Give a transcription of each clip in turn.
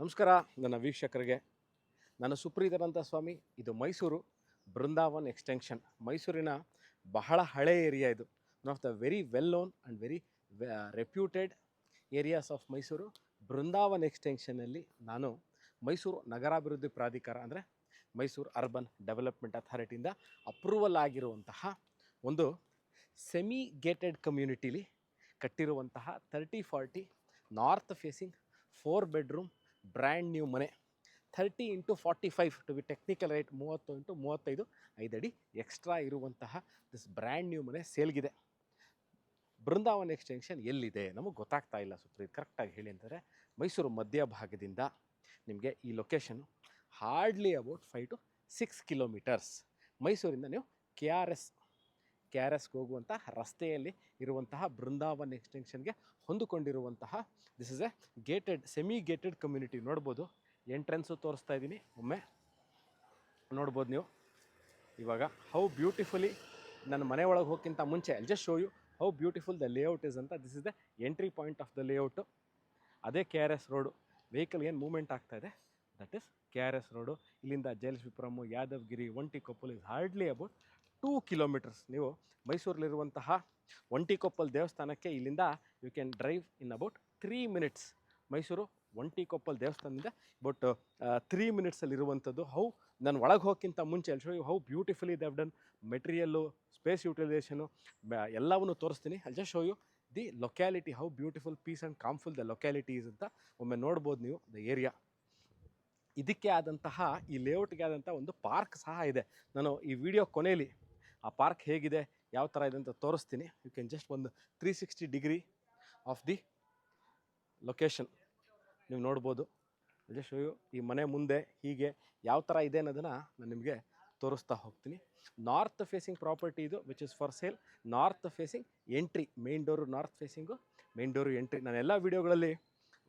ನಮಸ್ಕಾರ ನನ್ನ ವೀಕ್ಷಕರಿಗೆ. ನಾನು ಸುಪ್ರೀತನಂತ ಸ್ವಾಮಿ. ಇದು ಮೈಸೂರು ಬೃಂದಾವನ್ ಎಕ್ಸ್ಟೆನ್ಷನ್. ಮೈಸೂರಿನ ಬಹಳ ಹಳೆ ಏರಿಯಾ ಇದು. One of the very well known and very reputed areas of Mysuru. Brindavan ಎಕ್ಸ್ಟೆನ್ಷನಲ್ಲಿ ನಾನು ಮೈಸೂರು ನಗರಾಭಿವೃದ್ಧಿ ಪ್ರಾಧಿಕಾರ ಅಂದರೆ ಮೈಸೂರು ಅರ್ಬನ್ ಡೆವಲಪ್ಮೆಂಟ್ ಅಥಾರಿಟಿಯಿಂದ ಅಪ್ರೂವಲ್ ಆಗಿರುವಂತಹ ಒಂದು ಸೆಮಿ ಗೇಟೆಡ್ ಕಮ್ಯುನಿಟಿಲಿ ಕಟ್ಟಿರುವಂತಹ 30-40 north facing 4 bedroom brand new ಮನೆ. 30x45 to B technical right, 30x35 5 ಅಡಿ ಎಕ್ಸ್ಟ್ರಾ ಇರುವಂತಹ ದಿಸ್ ಬ್ರ್ಯಾಂಡ್ ನ್ಯೂ ಮನೆ ಸೇಲ್ಗಿದೆ. ಬೃಂದಾವನ್ ಎಕ್ಸ್ಟೆನ್ಷನ್ ಎಲ್ಲಿದೆ ನಮಗೆ ಗೊತ್ತಾಗ್ತಾ ಇಲ್ಲ ಸುಪ್ರೀತ್, ಕರೆಕ್ಟಾಗಿ ಹೇಳಿ ಅಂತಂದರೆ ಮೈಸೂರು ಮಧ್ಯಭಾಗದಿಂದ ನಿಮಗೆ ಈ ಲೊಕೇಶನ್ನು ಹಾರ್ಡ್ಲಿ ಅಬೌಟ್ 5 to 6 ಕಿಲೋಮೀಟರ್ಸ್. ಮೈಸೂರಿಂದ ನೀವು ಕೆ ಆರ್ ಎಸ್ಗೆ ಹೋಗುವಂತಹ ರಸ್ತೆಯಲ್ಲಿ ಇರುವಂತಹ ಬೃಂದಾವನ್ ಎಕ್ಸ್ಟೆನ್ಷನ್ಗೆ ಹೊಂದಿಕೊಂಡಿರುವಂತಹ this is a gated semi gated community. ನೋಡ್ಬೋದು, ಎಂಟ್ರೆನ್ಸು ತೋರಿಸ್ತಾ ಇದ್ದೀನಿ, ಒಮ್ಮೆ ನೋಡ್ಬೋದು ನೀವು. ಇವಾಗ ಹೌ ಬ್ಯೂಟಿಫುಲಿ ನನ್ನ ಮನೆ ಒಳಗೆ ಹೋಗೋಕ್ಕಿಂತ ಮುಂಚೆ I just show you how beautiful the layout is ಅಂತ. This is the entry point of the layout. ಅದೇ K R S road. Vehicle ಏನು ಮೂವ್ಮೆಂಟ್ ಆಗ್ತಾಯಿದೆ that is K R S road. ಇಲ್ಲಿಂದ Jalashripuram, Yadavagiri, Ontikoppal is hardly about 2 kilometres. ನೀವು ಮೈಸೂರಲ್ಲಿರುವಂತಹ ಒಂಟಿಕೊಪ್ಪಲ್ ದೇವಸ್ಥಾನಕ್ಕೆ ಇಲ್ಲಿಂದ you can drive in about 3 minutes. Mysuru Ontikoppal ದೇವಸ್ಥಾನದಿಂದ ಅಬೌಟ್ 3 ಮಿನಿಟ್ಸಲ್ಲಿರುವಂಥದ್ದು. ಹೌ ನಾನು ಒಳಗೆ ಹೋಗೋಕ್ಕಿಂತ ಮುಂಚೆ ಅಲ್ಲಿ show you how beautifully they've done material, space utilisation ಎಲ್ಲವನ್ನೂ ತೋರಿಸ್ತೀನಿ. ಅಲ್ಲಿ just show you the locality, how beautiful, peace and calmful the locality is ಅಂತ ಒಮ್ಮೆ ನೋಡ್ಬೋದು ನೀವು ದ ಏರಿಯಾ. ಇದಕ್ಕೆ ಆದಂತಹ ಈ ಲೇಔಟ್ಗೆ ಆದಂಥ ಒಂದು ಪಾರ್ಕ್ ಸಹ ಇದೆ. ನಾನು ಈ ವಿಡಿಯೋ ಕೊನೆಯಲ್ಲಿ ಆ ಪಾರ್ಕ್ ಹೇಗಿದೆ, ಯಾವ ಥರ ಇದೆ ಅಂತ ತೋರಿಸ್ತೀನಿ. ಯು ಕ್ಯಾನ್ ಜಸ್ಟ್ ಒಂದು 360 ಡಿಗ್ರಿ ಆಫ್ ದಿ ಲೊಕೇಶನ್ ನೀವು ನೋಡ್ಬೋದು. ಜಸ್ಟ್ ಈ ಮನೆ ಮುಂದೆ ಹೀಗೆ ಯಾವ ಥರ ಇದೆ ಅನ್ನೋದನ್ನು ನಾನು ನಿಮಗೆ ತೋರಿಸ್ತಾ ಹೋಗ್ತೀನಿ. ನಾರ್ತ್ ಫೇಸಿಂಗ್ ಪ್ರಾಪರ್ಟಿ ಇದು, which is for sale. North facing entry, main door north facing, main door entry. ನಾನು ಎಲ್ಲ ವಿಡಿಯೋಗಳಲ್ಲಿ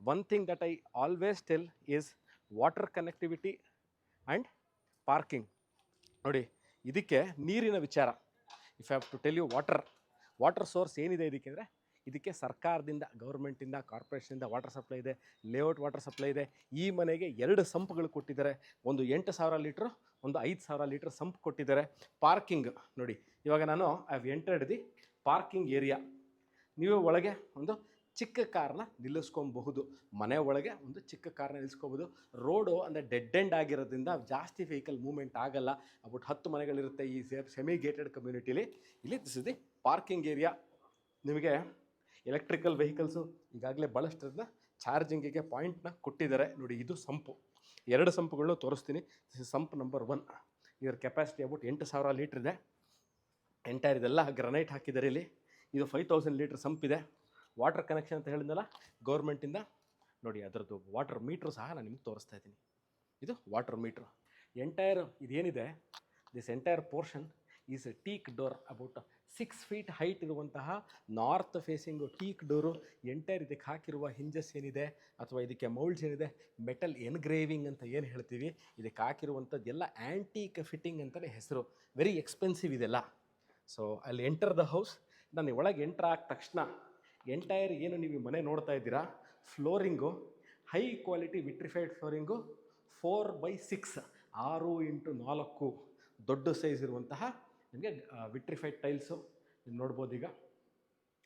one thing that I always tell is water connectivity and parking. ನೋಡಿ, ಇದಕ್ಕೆ ನೀರಿನ ವಿಚಾರ. If have to tell you water source ಏನಿದೆ ಇದಕ್ಕೆ ಅಂದರೆ, ಇದಕ್ಕೆ ಸರ್ಕಾರದಿಂದ, ಗೌರ್ಮೆಂಟಿಂದ, ಕಾರ್ಪೊರೇಷನಿಂದ ವಾಟರ್ ಸಪ್ಲೈ ಇದೆ, ಲೇಔಟ್ ವಾಟರ್ ಸಪ್ಲೈ ಇದೆ. ಈ ಮನೆಗೆ 2 ಸಂಪ್ಗಳು ಕೊಟ್ಟಿದ್ದಾರೆ. ಒಂದು 8,000 ಲೀಟ್ರು, ಒಂದು 5,000 ಲೀಟ್ರ್ ಸಂಪ್ ಕೊಟ್ಟಿದ್ದಾರೆ. ಪಾರ್ಕಿಂಗ್ ನೋಡಿ, ಇವಾಗ ನಾನು I have entered the parking area. ನೀವು ಒಳಗೆ ಒಂದು ಚಿಕ್ಕ ಕಾರ್ನ ನಿಲ್ಲಿಸ್ಕೊಬಹುದು. ಮನೆ ಒಳಗೆ ಒಂದು ಚಿಕ್ಕ ಕಾರ್ನ ನಿಲ್ಲಿಸ್ಕೋಬೋದು. ರೋಡು ಅಂದರೆ ಡೆಡ್ ಎಂಡ್ ಆಗಿರೋದ್ರಿಂದ ಜಾಸ್ತಿ ವೆಹಿಕಲ್ ಮೂವ್ಮೆಂಟ್ ಆಗಲ್ಲ. ಅಬೌಟ್ 10 ಮನೆಗಳಿರುತ್ತೆ ಈ ಸೆಮಿ ಗೇಟೆಡ್ ಕಮ್ಯುನಿಟಿಲಿ. ಇಲ್ಲಿ this is the parking area. ನಿಮಗೆ ಎಲೆಕ್ಟ್ರಿಕಲ್ ವೆಹಿಕಲ್ಸು ಈಗಾಗಲೇ ಭಾಳಷ್ಟನ್ನ ಚಾರ್ಜಿಂಗಿಗೆ ಪಾಯಿಂಟ್ನ ಕೊಟ್ಟಿದ್ದಾರೆ. ನೋಡಿ, ಇದು ಸಂಪು. 2 ಸಂಪುಗಳನ್ನ ತೋರಿಸ್ತೀನಿ. This is sump number 1. ಇದರ ಕೆಪಾಸಿಟಿ ಅಬೌಟ್ 8,000 ಲೀಟ್ರ್ ಇದೆ. ಎಂಟೈರ್ ಇದೆಲ್ಲ ಗ್ರನೈಟ್ ಹಾಕಿದ್ದಾರೆ ಇಲ್ಲಿ. ಇದು 5,000 ಲೀಟ್ರ್ ಸಂಪ್ ಇದೆ. ವಾಟರ್ ಕನೆಕ್ಷನ್ ಅಂತ ಹೇಳಿದ್ನಲ್ಲ ಗೌರ್ಮೆಂಟಿಂದ. ನೋಡಿ, ಅದರದ್ದು ವಾಟರ್ ಮೀಟ್ರು ಸಹ ನಾನು ನಿಮ್ಗೆ ತೋರಿಸ್ತಾ ಇದ್ದೀನಿ. ಇದು ವಾಟರ್ ಮೀಟ್ರು. ಎಂಟೈರ್ ಇದೇನಿದೆ, this entire portion is a teak door. About 6 feet height ಇರುವಂತಹ north facing teak door. Entire ಇದಕ್ಕೆ ಹಾಕಿರುವ ಹಿಂಜಸ್ ಏನಿದೆ ಅಥವಾ ಇದಕ್ಕೆ ಮೌಲ್ಡ್ಸ್ ಏನಿದೆ, ಮೆಟಲ್ ಎನ್ಗ್ರೇವಿಂಗ್ ಅಂತ ಏನು ಹೇಳ್ತೀವಿ, ಇದಕ್ಕೆ ಹಾಕಿರುವಂಥದ್ದೆಲ್ಲ ಆ್ಯಂಟೀಕ್ ಫಿಟ್ಟಿಂಗ್ ಅಂತಲೇ ಹೆಸರು. ವೆರಿ ಎಕ್ಸ್ಪೆನ್ಸಿವ್ ಇದೆಲ್ಲ. ಸೊ ಅಲ್ಲಿ ಎಂಟರ್ ದ ಹೌಸ್. ನಾನು ಒಳಗೆ ಎಂಟರ್ ಆದ ತಕ್ಷಣ ಎಂಟೈರ್ ಏನು ನೀವು ಮನೆ ನೋಡ್ತಾ ಇದ್ದೀರಾ, flooring high quality vitrified flooring, 4x6 6x4 ದೊಡ್ಡ ಸೈಜ್ ಇರುವಂತಹ ನಿಮಗೆ ವಿಟ್ರಿಫೈಡ್ ಟೈಲ್ಸು ನೀವು ನೋಡ್ಬೋದು. ಈಗ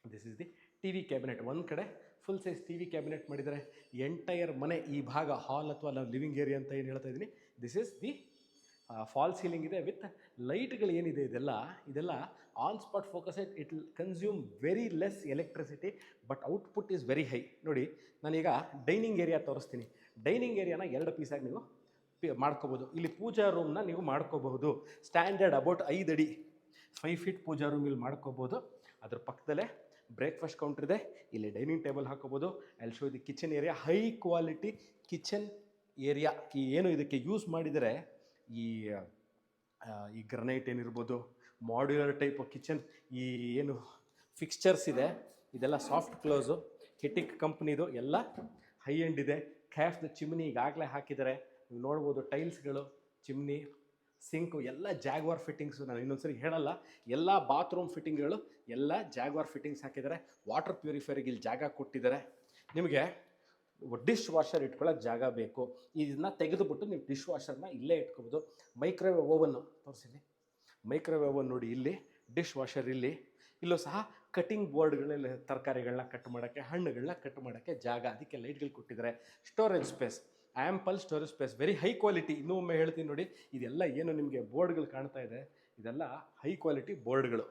this is the T V cabinet. ಒಂದು ಕಡೆ full size T V cabinet ಮಾಡಿದ್ದಾರೆ. ಎಂಟೈರ್ ಮನೆ ಈ ಭಾಗ ಹಾಲ್ ಅಥವಾ ಲಿವಿಂಗ್ ಏರಿಯಾ ಅಂತ ಏನು ಹೇಳ್ತಾ ಇದ್ದೀನಿ, this is the fall ceiling ಇದೆ ವಿತ್ ಲೈಟ್ಗಳು ಏನಿದೆ ಇದೆಲ್ಲ on spot focus. It will consume very less electricity but output is very high. ನೋಡಿ, ನಾನೀಗ ಡೈನಿಂಗ್ ಏರಿಯಾ ತೋರಿಸ್ತೀನಿ. ಡೈನಿಂಗ್ ಏರಿಯಾನ 2 ಪೀಸಾಗಿ ನೀವು ಮಾಡ್ಕೋಬೋದು. ಇಲ್ಲಿ ಪೂಜಾ ರೂಮ್ನ ನೀವು ಮಾಡ್ಕೋಬಹುದು. ಸ್ಟ್ಯಾಂಡರ್ಡ್ ಅಬೌಟ್ 5 ಅಡಿ 5 ಫೀಟ್ ಪೂಜಾ ರೂಮ್ ಇಲ್ಲಿ ಮಾಡ್ಕೋಬೋದು. ಅದ್ರ ಪಕ್ಕದಲ್ಲೇ ಬ್ರೇಕ್ಫಾಸ್ಟ್ ಕೌಂಟ್ರ್ ಇದೆ. ಇಲ್ಲಿ ಡೈನಿಂಗ್ ಟೇಬಲ್ ಹಾಕೋಬೋದು. ಅಲ್ಲಿ ಶೋ ಇದು kitchen area, high quality kitchen area. ಏನು ಇದಕ್ಕೆ ಯೂಸ್ ಮಾಡಿದರೆ ಈ ಗ್ರನೈಟ್ ಏನಿರ್ಬೋದು, ಮಾಡ್ಯುಲರ್ ಟೈಪ್ ಕಿಚನ್, ಈ ಏನು ಫಿಕ್ಸ್ಚರ್ಸ್ ಇದೆ ಇದೆಲ್ಲ ಸಾಫ್ಟ್ ಕ್ಲೋಸು, ಹಿಟಿಕ್ ಕಂಪ್ನಿದು, ಎಲ್ಲ ಹೈ ಎಂಡ್ ಇದೆ. ಕ್ಯಾಫ್ದ ಚಿಮ್ನಿ ಈಗಾಗಲೇ ಹಾಕಿದ್ದಾರೆ. ನೀವು ನೋಡ್ಬೋದು, ಟೈಲ್ಸ್ಗಳು, ಚಿಮ್ನಿ, ಸಿಂಕು ಎಲ್ಲ ಜಾಗ್ವಾರ್ ಫಿಟ್ಟಿಂಗ್ಸು. ನಾನು ಇನ್ನೊಂದ್ಸರಿ ಹೇಳಲ್ಲ, ಎಲ್ಲ ಬಾತ್ರೂಮ್ ಫಿಟ್ಟಿಂಗ್ಗಳು ಎಲ್ಲ ಜಾಗ್ವಾರ್ ಫಿಟ್ಟಿಂಗ್ಸ್ ಹಾಕಿದ್ದಾರೆ. ವಾಟರ್ ಪ್ಯೂರಿಫೈರ್ಗೆ ಇಲ್ಲಿ ಜಾಗ ಕೊಟ್ಟಿದ್ದಾರೆ. ನಿಮಗೆ ಡಿಶ್ ವಾಷರ್ ಇಟ್ಕೊಳ್ಳೋಕೆ ಜಾಗ ಬೇಕು. ಇದನ್ನ ತೆಗೆದುಬಿಟ್ಟು ನೀವು ಡಿಶ್ ವಾಷರ್ನ ಇಲ್ಲೇ ಇಟ್ಕೋಬೋದು. ಮೈಕ್ರೋವೇವ್ ಓವನ್ ತೋರಿಸಿದೆ, ಮೈಕ್ರೋವೇವ್ ಓವನ್ ನೋಡಿ ಇಲ್ಲಿ, ಡಿಶ್ ವಾಷರ್ ಇಲ್ಲಿ, ಇಲ್ಲೂ ಸಹ ಕಟಿಂಗ್ ಬೋರ್ಡ್ಗಳಲ್ಲಿ ತರಕಾರಿಗಳನ್ನ ಕಟ್ ಮಾಡೋಕ್ಕೆ, ಹಣ್ಣುಗಳನ್ನ ಕಟ್ ಮಾಡೋಕ್ಕೆ ಜಾಗ, ಅದಕ್ಕೆ ಲೈಟ್ಗಳು ಕೊಟ್ಟಿದ್ದಾರೆ. Storage space, ample storage space, very high quality. ಇನ್ನೂ ಒಮ್ಮೆ ಹೇಳ್ತೀನಿ ನೋಡಿ, ಇದೆಲ್ಲ ಏನು ನಿಮಗೆ ಬೋರ್ಡ್ಗಳು ಕಾಣ್ತಾ ಇದೆ, ಇದೆಲ್ಲ ಹೈ ಕ್ವಾಲಿಟಿ ಬೋರ್ಡ್ಗಳು.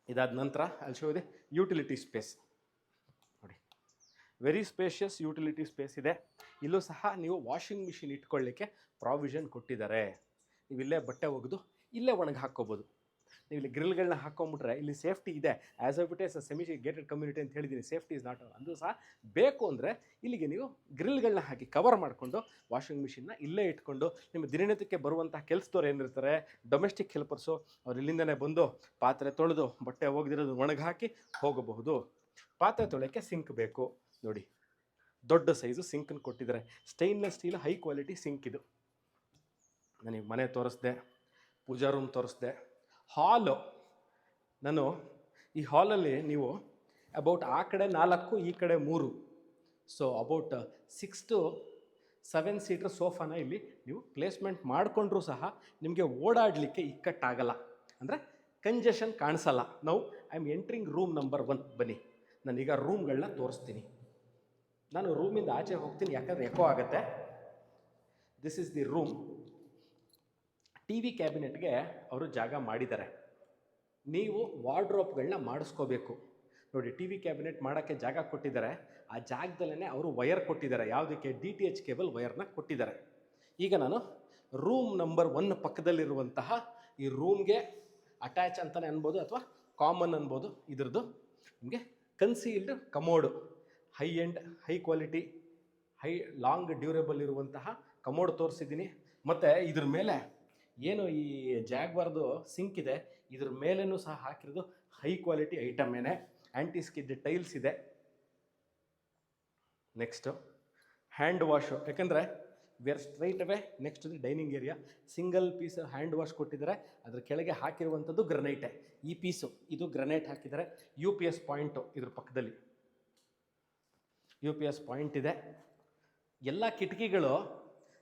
ಇದಾದ ನಂತರ ಅಲ್ಲಿ ಶೋ ಇದೆ ಯುಟಿಲಿಟಿ ಸ್ಪೇಸ್ ನೋಡಿ, ವೆರಿ ಸ್ಪೇಷಿಯಸ್ ಯುಟಿಲಿಟಿ ಸ್ಪೇಸ್ ಇದೆ. ಇಲ್ಲೂ ಸಹ ನೀವು ವಾಷಿಂಗ್ ಮಿಷಿನ್ ಇಟ್ಕೊಳ್ಳಿಕ್ಕೆ ಪ್ರಾವಿಷನ್ ಕೊಟ್ಟಿದ್ದಾರೆ. ನೀವು ಇಲ್ಲೇ ಬಟ್ಟೆ ಒಗೆದು ಇಲ್ಲೇ ಒಣಗಿ ಹಾಕ್ಕೋಬೋದು. ನೀವು ಇಲ್ಲಿ ಗ್ರಿಲ್ಗಳನ್ನ ಹಾಕ್ಕೊಂಬಿಟ್ರೆ ಇಲ್ಲಿ ಸೇಫ್ಟಿ ಇದೆ. As of it is semi gated community ಅಂತ ಹೇಳಿದ್ದೀನಿ, ಸೇಫ್ಟಿ ಇಸ್ ನಾಟ್ ಅಂದರೂ ಸಹ ಬೇಕು ಅಂದರೆ ಇಲ್ಲಿಗೆ ನೀವು ಗ್ರಿಲ್ಗಳನ್ನ ಹಾಕಿ ಕವರ್ ಮಾಡಿಕೊಂಡು ವಾಷಿಂಗ್ ಮಿಷಿನ್ನ ಇಲ್ಲೇ ಇಟ್ಕೊಂಡು ನಿಮ್ಮ ದಿನನಿತ್ಯಕ್ಕೆ ಬರುವಂಥ ಕೆಲಸದವ್ರು ಏನಿರ್ತಾರೆ, ಡೊಮೆಸ್ಟಿಕ್ ಹೆಲ್ಪರ್ಸು, ಅವ್ರು ಇಲ್ಲಿಂದನೇ ಬಂದು ಪಾತ್ರೆ ತೊಳೆದು ಬಟ್ಟೆ ಒಗೆದಿರೋದು ಒಣಗಿ ಹಾಕಿ ಹೋಗಬಹುದು. ಪಾತ್ರೆ ತೊಳೆಯೋಕ್ಕೆ ಸಿಂಕ್ ಬೇಕು ನೋಡಿ, ದೊಡ್ಡ ಸೈಜು ಸಿಂಕನ್ನು ಕೊಟ್ಟಿದ್ದಾರೆ. Stainless steel high quality sink ಇದು. ನನಗೆ ಮನೆ ತೋರಿಸ್ದೆ, ಪೂಜಾ ರೂಮ್ ತೋರಿಸ್ದೆ, ಹಾಲು. ನಾನು ಈ ಹಾಲಲ್ಲಿ ನೀವು ಅಬೌಟ್ ಆ ಕಡೆ 4 ಈ ಕಡೆ 3, ಸೊ ಅಬೌಟ್ 6 to 7 ಸೀಟರ್ ಸೋಫಾನ ಇಲ್ಲಿ ನೀವು ಪ್ಲೇಸ್ಮೆಂಟ್ ಮಾಡಿಕೊಂಡ್ರೂ ಸಹ ನಿಮಗೆ ಓಡಾಡಲಿಕ್ಕೆ ಇಕ್ಕಟ್ಟಾಗಲ್ಲ, ಅಂದರೆ ಕಂಜೆಷನ್ ಕಾಣಿಸಲ್ಲ. ನಾವು I am entering room number 1. ಬನ್ನಿ, ನಾನೀಗ ರೂಮ್ಗಳನ್ನ ತೋರಿಸ್ತೀನಿ. ನಾನು ರೂಮಿಂದ ಆಚೆ ಹೋಗ್ತೀನಿ, ಯಾಕಂದರೆ ಎಕೋ ಆಗುತ್ತೆ. This is the room. T V ಕ್ಯಾಬಿನೆಟ್ಗೆ ಅವರು ಜಾಗ ಮಾಡಿದ್ದಾರೆ. ನೀವು ವಾರ್ಡ್ರೋಬ್ಗಳನ್ನ ಮಾಡಿಸ್ಕೋಬೇಕು ನೋಡಿ. ಟಿ ವಿ ಕ್ಯಾಬಿನೆಟ್ ಮಾಡೋಕ್ಕೆ ಜಾಗ ಕೊಟ್ಟಿದ್ದಾರೆ. ಆ ಜಾಗದಲ್ಲೇ ಅವರು ವಯರ್ ಕೊಟ್ಟಿದ್ದಾರೆ. ಯಾವುದಕ್ಕೆ? DTH ಕೇಬಲ್ ವಯರ್ನ ಕೊಟ್ಟಿದ್ದಾರೆ. ಈಗ ನಾನು ರೂಮ್ ನಂಬರ್ 1 ಪಕ್ಕದಲ್ಲಿರುವಂತಹ ಈ ರೂಮ್ಗೆ ಅಟ್ಯಾಚ್ ಅಂತಲೇ ಅನ್ಬೋದು ಅಥವಾ ಕಾಮನ್ ಅನ್ಬೋದು. ಇದ್ರದ್ದು ನಿಮಗೆ concealed commode, high end, high quality, high long durable ಇರುವಂತಹ ಕಮೋಡ್ ತೋರಿಸಿದ್ದೀನಿ. ಮತ್ತು ಇದ್ರ ಮೇಲೆ ಏನು ಈ ಜಾಗ್ವಾರ್ದು ಸಿಂಕ್ ಇದೆ, ಇದ್ರ ಮೇಲೇನೂ ಸಹ ಹಾಕಿರೋದು ಹೈ ಕ್ವಾಲಿಟಿ ಐಟಮ್ ಏನೇ. ಆ್ಯಂಟಿ ಸ್ಕಿಡ್ ಟೈಲ್ಸ್ ಇದೆ. ನೆಕ್ಸ್ಟು ಹ್ಯಾಂಡ್ ವಾಶು, ಯಾಕಂದರೆ we are straight away next dining area. Single piece hand wash ಕೊಟ್ಟಿದ್ದಾರೆ. ಅದ್ರ ಕೆಳಗೆ ಹಾಕಿರುವಂಥದ್ದು ಗ್ರನೈಟೇ. ಈ ಪೀಸು ಇದು ಗ್ರನೈಟ್ ಹಾಕಿದ್ದಾರೆ. UPS ಪಾಯಿಂಟು ಇದ್ರ ಪಕ್ಕದಲ್ಲಿ UPS ಪಾಯಿಂಟ್ ಇದೆ. ಎಲ್ಲ ಕಿಟಕಿಗಳು,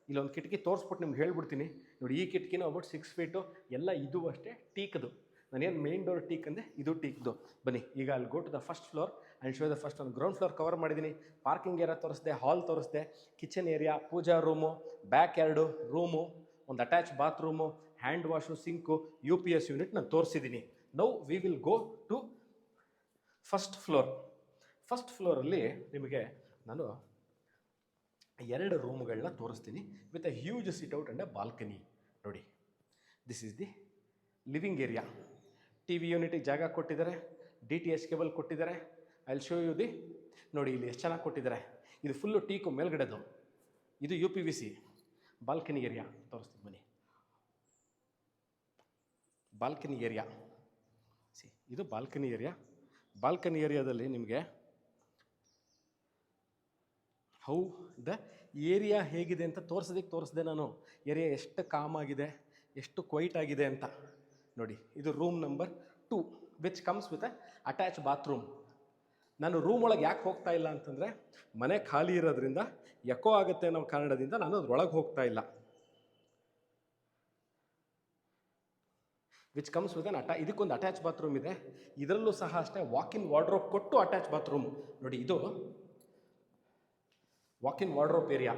ಇಲ್ಲೊಂದು ಕಿಟಕಿ ತೋರಿಸ್ಬಿಟ್ಟು ನಿಮ್ಗೆ ಹೇಳ್ಬಿಡ್ತೀನಿ ನೋಡಿ. ಈ ಕಿಟಕಿನೂ ಅಬೌಟ್ 6 ಫೀಟು. ಎಲ್ಲ ಇದು ಅಷ್ಟೇ ಟೀಕ್ದು. ನಾನೇನು ಮೇನ್ ಡೋರ್ ಟೀಕ್ ಅಂದೆ, ಇದು ಟೀಕ್ದು. ಬನ್ನಿ ಈಗ ಅಲ್ಲಿ go to the first floor and show the first. ಒಂದು ಗ್ರೌಂಡ್ ಫ್ಲೋರ್ ಕವರ್ ಮಾಡಿದ್ದೀನಿ. ಪಾರ್ಕಿಂಗ್ ಏರಿಯಾ ತೋರಿಸ್ದೆ, ಹಾಲ್ ತೋರಿಸ್ದೆ, kitchen area, puja room, backyard room, ಒಂದು attach bathroom, hand wash, sink, UPS unit ನಾನು ತೋರಿಸಿದ್ದೀನಿ. Now we will go to first floor. First ಫ್ಲೋರಲ್ಲಿ ನಿಮಗೆ ನಾನು 2 ರೂಮ್ಗಳನ್ನ ತೋರಿಸ್ತೀನಿ with a huge sit out and a balcony ನೋಡಿ. This is the living area. TV ಯೂನಿಟಿಗೆ ಜಾಗ ಕೊಟ್ಟಿದ್ದಾರೆ. DTH ಕೇಬಲ್ ಕೊಟ್ಟಿದ್ದಾರೆ. I will show you the ನೋಡಿ ಇಲ್ಲಿ ಎಷ್ಟು ಚೆನ್ನಾಗಿ ಕೊಟ್ಟಿದ್ದಾರೆ. ಇದು ಫುಲ್ಲು ಟೀಕು ಮೇಲ್ಗಡೆದು. ಇದು UPVC. ಬಾಲ್ಕನಿ ಏರಿಯಾ ತೋರಿಸ್ತೀನಿ ಬನ್ನಿ. ಬಾಲ್ಕನಿ ಏರಿಯಾ ಇದು ಬಾಲ್ಕನಿ ಏರಿಯಾ. ಬಾಲ್ಕನಿ ಏರಿಯಾದಲ್ಲಿ ನಿಮಗೆ ಹೌ ದ ಏರಿಯಾ ಹೇಗಿದೆ ಅಂತ ತೋರಿಸ್ದೆ ನಾನು. ಏರಿಯಾ ಎಷ್ಟು ಕಾಮ್ ಆಗಿದೆ, ಎಷ್ಟು ಕ್ವೈಟ್ ಆಗಿದೆ ಅಂತ ನೋಡಿ. ಇದು room number 2 which comes with a attach bathroom. ನಾನು ರೂಮ್ ಒಳಗೆ ಯಾಕೆ ಹೋಗ್ತಾ ಇಲ್ಲ ಅಂತಂದರೆ, ಮನೆ ಖಾಲಿ ಇರೋದ್ರಿಂದ ಎಕೋ ಆಗುತ್ತೆ ಅನ್ನೋ ಕಾರಣದಿಂದ ನಾನು ಅದ್ರೊಳಗೆ ಹೋಗ್ತಾ ಇಲ್ಲ. ವಿಚ್ ಕಮ್ಸ್ ವಿತ್ ಅನ್ ಇದಕ್ಕೊಂದು ಅಟ್ಯಾಚ್ ಬಾತ್ರೂಮ್ ಇದೆ. ಇದರಲ್ಲೂ ಸಹ ಅಷ್ಟೇ ವಾಕ್-ಇನ್ ವಾರ್ಡ್ರೋಬ್ ಕೊಟ್ಟು ಅಟ್ಯಾಚ್ ಬಾತ್ರೂಮ್ ನೋಡಿ. ಇದು ವಾಕ್-ಇನ್ ವಾರ್ಡ್ರೋಬ್ ಏರಿಯಾ.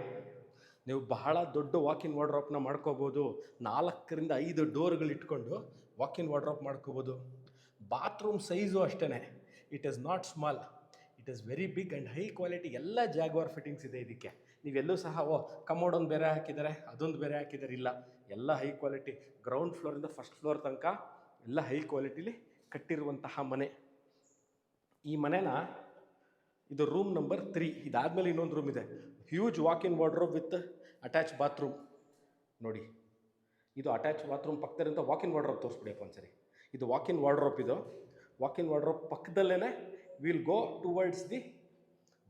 ನೀವು ಬಹಳ ದೊಡ್ಡ ವಾಕ್-ಇನ್ ವಾರ್ಡ್ರೋಬ್ನ ಮಾಡ್ಕೋಬೋದು. 4 ರಿಂದ 5 ಡೋರ್ಗಳು ಇಟ್ಕೊಂಡು ವಾಕ್-ಇನ್ ವಾರ್ಡ್ರೋಬ್ ಮಾಡ್ಕೋಬೋದು. ಬಾತ್ರೂಮ್ ಸೈಜು ಅಷ್ಟೇ, it is not small, it is very big and high quality. ಎಲ್ಲ ಜಾಗ್ವಾರ್ ಫಿಟ್ಟಿಂಗ್ಸ್ ಇದೆ ಇದಕ್ಕೆ. ನೀವೆಲ್ಲೂ ಸಹ ಕಮೋಡ್ ಒಂದು ಬೇರೆ ಹಾಕಿದ್ದಾರೆ, ಅದೊಂದು ಬೇರೆ ಹಾಕಿದ್ದಾರೆ, ಇಲ್ಲ, ಎಲ್ಲ ಹೈ ಕ್ವಾಲಿಟಿ. ಗ್ರೌಂಡ್ ಫ್ಲೋರಿಂದ ಫಸ್ಟ್ ಫ್ಲೋರ್ ತನಕ ಎಲ್ಲ ಹೈ ಕ್ವಾಲಿಟಿಲಿ ಕಟ್ಟಿರುವಂತಹ ಮನೆ. ಈ ಮನೆನ ಇದು ರೂಮ್ ನಂಬರ್ 3. ಇದಾದಮೇಲೆ ಇನ್ನೊಂದು ರೂಮ್ ಇದೆ, huge walk-in wardrobe with attach bathroom ನೋಡಿ. ಇದು ಅಟ್ಯಾಚ್ ಬಾತ್ರೂಮ್ ಪಕ್ಕದಲ್ಲಿಂದ ವಾಕ್-ಇನ್ ವಾರ್ಡ್ರೋಬ್ ತೋರಿಸ್ಬಿಡಿಯಪ್ಪ ಒಂದ್ಸರಿ. ಇದು ವಾಕ್-ಇನ್ ವಾರ್ಡ್ರೋಬ್. ಇದು ವಾಕ್-ಇನ್ ವಾರ್ಡ್ರೋಬ್ ಪಕ್ಕದಲ್ಲೇ will go towards the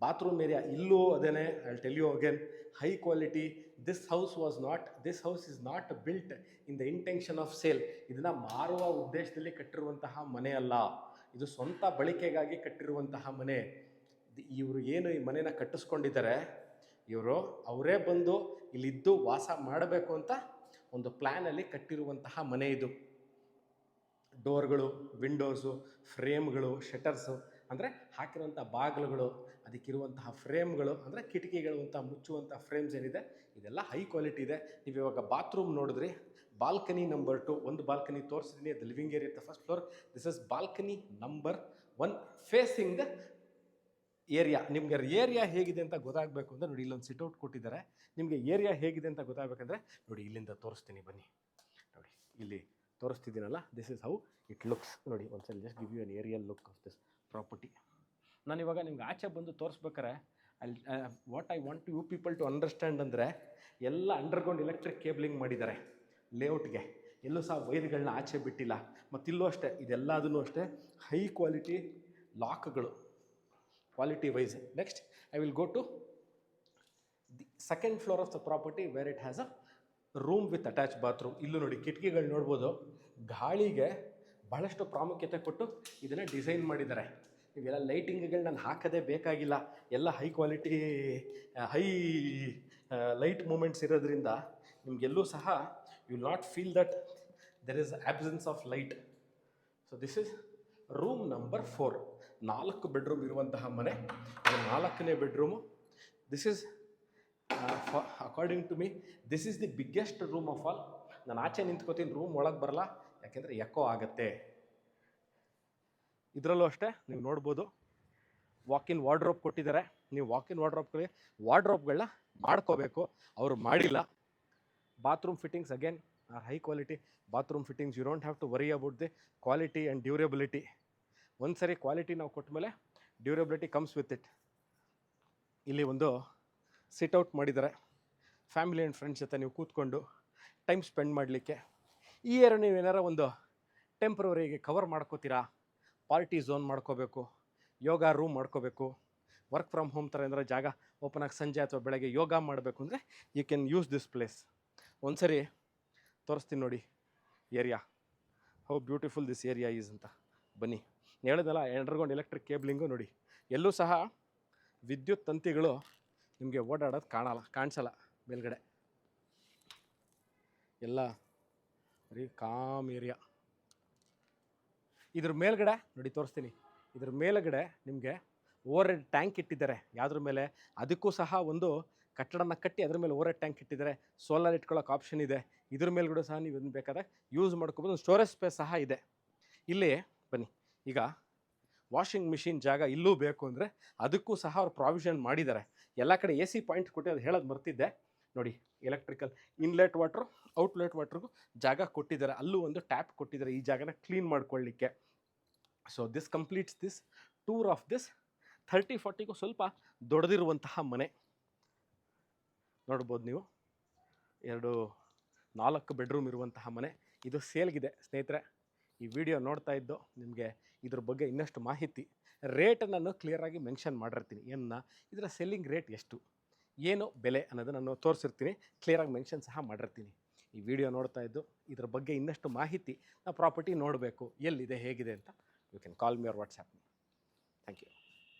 bathroom area. ಇಲ್ಲೂ ಅದೇನೆ, I tell you again, high quality. This house is not built in the intention of sale. ಇದನ್ನು ಮಾರುವ ಉದ್ದೇಶದಲ್ಲಿ ಕಟ್ಟಿರುವಂತಹ ಮನೆ ಅಲ್ಲ, ಇದು ಸ್ವಂತ ಬಳಕೆಗಾಗಿ ಕಟ್ಟಿರುವಂತಹ ಮನೆ. ಇವರು ಏನು ಈ ಮನೇನ ಕಟ್ಟಿಸ್ಕೊಂಡಿದ್ದಾರೆ, ಇವರು ಅವರೇ ಬಂದು ಇಲ್ಲಿದ್ದು ವಾಸ ಮಾಡಬೇಕು ಅಂತ ಒಂದು ಪ್ಲ್ಯಾನಲ್ಲಿ ಕಟ್ಟಿರುವಂತಹ ಮನೆ ಇದು. ಡೋರ್ಗಳು, ವಿಂಡೋಸು, ಫ್ರೇಮ್ಗಳು, ಶಟರ್ಸು ಅಂದರೆ ಹಾಕಿರುವಂಥ ಬಾಗಿಲುಗಳು, ಅದಕ್ಕಿರುವಂತಹ ಫ್ರೇಮ್ಗಳು ಅಂದರೆ ಕಿಟಕಿಗಳು ಅಂತ ಮುಚ್ಚುವಂಥ ಫ್ರೇಮ್ಸ್ ಏನಿದೆ ಇದೆಲ್ಲ ಹೈ ಕ್ವಾಲಿಟಿ ಇದೆ. ನೀವು ಇವಾಗ ಬಾತ್ರೂಮ್ ನೋಡಿದ್ರಿ, ಬಾಲ್ಕನಿ ನಂಬರ್ 2, ಒಂದು ಬಾಲ್ಕನಿ ತೋರಿಸಿದ್ದೀನಿ, ಅದು living area the first floor. This is balcony number 1 facing the area. ನಿಮಗೆ ಏರಿಯಾ ಹೇಗಿದೆ ಅಂತ ಗೊತ್ತಾಗಬೇಕು ಅಂದರೆ ನೋಡಿ, ಇಲ್ಲೊಂದು ಸಿಟ್ಔಟ್ ಕೊಟ್ಟಿದ್ದಾರೆ. ನಿಮಗೆ ಏರಿಯಾ ಹೇಗಿದೆ ಅಂತ ಗೊತ್ತಾಗಬೇಕಂದ್ರೆ ನೋಡಿ, ಇಲ್ಲಿಂದ ತೋರಿಸ್ತೀನಿ ಬನ್ನಿ. ನೋಡಿ ಇಲ್ಲಿ ತೋರಿಸ್ತಿದ್ದೀನಲ್ಲ, this is how it looks. ನೋಡಿ ಒಂದ್ಸಲ just give you an aerial look of this property. ನಾನಿವಾಗ ನಿಮ್ಗೆ ಆಚೆ ಬಂದು ತೋರಿಸ್ಬೇಕಾರೆ what I want you people to understand ಅಂದರೆ, ಎಲ್ಲ ಅಂಡರ್ಗ್ರೌಂಡ್ ಎಲೆಕ್ಟ್ರಿಕ್ ಕೇಬಲಿಂಗ್ ಮಾಡಿದ್ದಾರೆ ಲೇಔಟ್ಗೆ. ಎಲ್ಲೂ ಸಹ ವೈರ್ಗಳನ್ನ ಆಚೆ ಬಿಟ್ಟಿಲ್ಲ. ಮತ್ತಿಲ್ಲೂ ಅಷ್ಟೇ, ಇದೆಲ್ಲದೂ ಅಷ್ಟೇ ಹೈ ಕ್ವಾಲಿಟಿ ಲಾಕ್ಗಳು, quality wise. Next I will go to the second floor of the property where it has a room with attach bathroom. ಇಲ್ಲೂ ನೋಡಿ ಕಿಟಕಿಗಳು ನೋಡ್ಬೋದು. ಗಾಳಿಗೆ ಬಹಳಷ್ಟು ಪ್ರಾಮುಖ್ಯತೆ ಕೊಟ್ಟು ಇದನ್ನು ಡಿಸೈನ್ ಮಾಡಿದ್ದಾರೆ. ಇವೆಲ್ಲ ಲೈಟಿಂಗ್ಗಳು ನಾನು ಹಾಕೋದೇ ಬೇಕಾಗಿಲ್ಲ, ಎಲ್ಲ high quality high light moments ಇರೋದ್ರಿಂದ ನಿಮಗೆಲ್ಲೂ ಸಹ you will not feel that there is absence of light. So this is room number 4. 4 bedroom ಇರುವಂತಹ ಮನೆ. 4ನೇ bedroom. This is according to me this is the biggest room of all. ನಾನು ಆಚೆ ನಿಂತ್ಕೋತೀನಿ, room ಒಳಗೆ ಬರಲ್ಲ, ಯಾಕೆಂದರೆ ಎಕೋ ಆಗುತ್ತೆ. ಇದರಲ್ಲೂ ಅಷ್ಟೇ ನೀವು ನೋಡ್ಬೋದು, ವಾಕಿನ್ ವಾರ್ಡ್ರೋಬ್ ಕೊಟ್ಟಿದ್ದಾರೆ. ನೀವು ವಾಕಿನ್ ವಾರ್ಡ್ರೋಬ್ಗಳನ್ನ ಮಾಡ್ಕೋಬೇಕು, ಅವರು ಮಾಡಿಲ್ಲ. Bathroom fittings again are high quality bathroom fittings. You don't have to worry about the quality and durability. ಒಂದು ಸರಿ ಕ್ವಾಲಿಟಿ ನಾವು ಕೊಟ್ಟ ಮೇಲೆ ಡ್ಯೂರೇಬಿಲಿಟಿ ಕಮ್ಸ್ ವಿತ್ ಇಟ್. ಇಲ್ಲಿ ಒಂದು ಸಿಟ್ಔಟ್ ಮಾಡಿದ್ದಾರೆ, ಫ್ಯಾಮಿಲಿ ಆ್ಯಂಡ್ ಫ್ರೆಂಡ್ಸ್ ಜೊತೆ ನೀವು ಕೂತ್ಕೊಂಡು ಟೈಮ್ ಸ್ಪೆಂಡ್ ಮಾಡಲಿಕ್ಕೆ. ಈ ನೀವು ಏನಾರ ಒಂದು ಟೆಂಪ್ರವರಿಗೆ ಕವರ್ ಮಾಡ್ಕೋತೀರಾ, ಪಾರ್ಟಿ ಝೋನ್ ಮಾಡ್ಕೋಬೇಕು, ಯೋಗ ರೂಮ್ ಮಾಡ್ಕೋಬೇಕು, ವರ್ಕ್ ಫ್ರಮ್ ಹೋಮ್ ಥರ ಏನಾರ ಜಾಗ ಓಪನ್ ಆಗಿ ಸಂಜೆ ಅಥವಾ ಬೆಳಗ್ಗೆ ಯೋಗ ಮಾಡಬೇಕು ಅಂದರೆ you can use this place. ಒಂದು ಸರಿ ತೋರಿಸ್ತೀನಿ ನೋಡಿ area, how beautiful this area is ಅಂತ. ಬನ್ನಿ. ಹೇಳಿದಲ್ಲ ಅಂಡರ್ಗ್ರೌಂಡ್ ಎಲೆಕ್ಟ್ರಿಕ್ ಕೇಬ್ಲಿಂಗು ನೋಡಿ, ಎಲ್ಲೂ ಸಹ ವಿದ್ಯುತ್ ತಂತಿಗಳು ನಿಮಗೆ ಓಡಾಡೋದು ಕಾಣಿಸಲ್ಲ ಮೇಲ್ಗಡೆ. ಎಲ್ಲ ಬರೀ ಕಾಮ್ ಏರಿಯಾ. ಇದ್ರ ಮೇಲ್ಗಡೆ ನೋಡಿ ತೋರಿಸ್ತೀನಿ, ಇದ್ರ ಮೇಲ್ಗಡೆ ನಿಮಗೆ ಓವರ್ ಹೆಡ್ ಟ್ಯಾಂಕ್ ಇಟ್ಟಿದ್ದಾರೆ. ಯಾವುದ್ರ ಮೇಲೆ? ಅದಕ್ಕೂ ಸಹ ಒಂದು ಕಟ್ಟಡನ ಕಟ್ಟಿ ಅದ್ರ ಮೇಲೆ ಓವರ್ ಹೆಡ್ ಟ್ಯಾಂಕ್ ಇಟ್ಟಿದ್ದಾರೆ. ಸೋಲಾರ್ ಇಟ್ಕೊಳ್ಳೋಕೆ ಆಪ್ಷನ್ ಇದೆ. ಇದ್ರ ಮೇಲ್ಗಡೆ ಸಹ ನೀವು ಏನು ಬೇಕಾದ್ರೆ ಯೂಸ್ ಮಾಡ್ಕೋಬೋದು. ಒಂದು ಸ್ಟೋರೇಜ್ ಸ್ಪೇಸ್ ಸಹ ಇದೆ. ಇಲ್ಲಿ ಬನ್ನಿ, ಈಗ ವಾಷಿಂಗ್ ಮಿಷಿನ್ ಜಾಗ ಇಲ್ಲೂ ಬೇಕು ಅಂದರೆ ಅದಕ್ಕೂ ಸಹ ಅವ್ರು ಪ್ರಾವಿಷನ್ ಮಾಡಿದ್ದಾರೆ. ಎಲ್ಲ ಕಡೆ AC ಪಾಯಿಂಟ್ ಕೊಟ್ಟು ಅದು ಹೇಳೋದು ಮರ್ತಿದ್ದೆ ನೋಡಿ. ಎಲೆಕ್ಟ್ರಿಕಲ್ ಇನ್ಲೆಟ್ ವಾಟ್ರು, ಔಟ್ಲೆಟ್ ವಾಟ್ರಿಗೂ ಜಾಗ ಕೊಟ್ಟಿದ್ದಾರೆ. ಅಲ್ಲೂ ಒಂದು ಟ್ಯಾಪ್ ಕೊಟ್ಟಿದ್ದಾರೆ ಈ ಜಾಗನ ಕ್ಲೀನ್ ಮಾಡ್ಕೊಳ್ಳಿಕ್ಕೆ. So this completes this tour of this 30-40ಗೂ ಸ್ವಲ್ಪ ದೊಡ್ಡದಿರುವಂತಹ ಮನೆ ನೋಡ್ಬೋದು ನೀವು. 4 ಬೆಡ್ರೂಮ್ ಇರುವಂತಹ ಮನೆ. ಇದು ಸೇಲ್ಗಿದೆ ಸ್ನೇಹಿತರೆ. ಈ ವಿಡಿಯೋ ನೋಡ್ತಾ ಇದ್ದು ನಿಮಗೆ ಇದ್ರ ಬಗ್ಗೆ ಇನ್ನಷ್ಟು ಮಾಹಿತಿ, ರೇಟನ್ನು ನಾನು ಕ್ಲಿಯರಾಗಿ ಮೆನ್ಷನ್ ಮಾಡಿರ್ತೀನಿ. ಇದರ ಸೆಲ್ಲಿಂಗ್ ರೇಟ್ ಎಷ್ಟು, ಏನು ಬೆಲೆ ಅನ್ನೋದು ನಾನು ತೋರಿಸಿರ್ತೀನಿ, ಕ್ಲಿಯರಾಗಿ ಮೆನ್ಷನ್ ಸಹ ಮಾಡಿರ್ತೀನಿ. ಈ ವಿಡಿಯೋ ನೋಡ್ತಾ ಇದ್ದು ಇದ್ರ ಬಗ್ಗೆ ಇನ್ನಷ್ಟು ಮಾಹಿತಿ, ನಾವು ಪ್ರಾಪರ್ಟಿ ನೋಡಬೇಕು ಎಲ್ಲಿದೆ ಹೇಗಿದೆ ಅಂತ, you can call me or WhatsApp me. Thank you.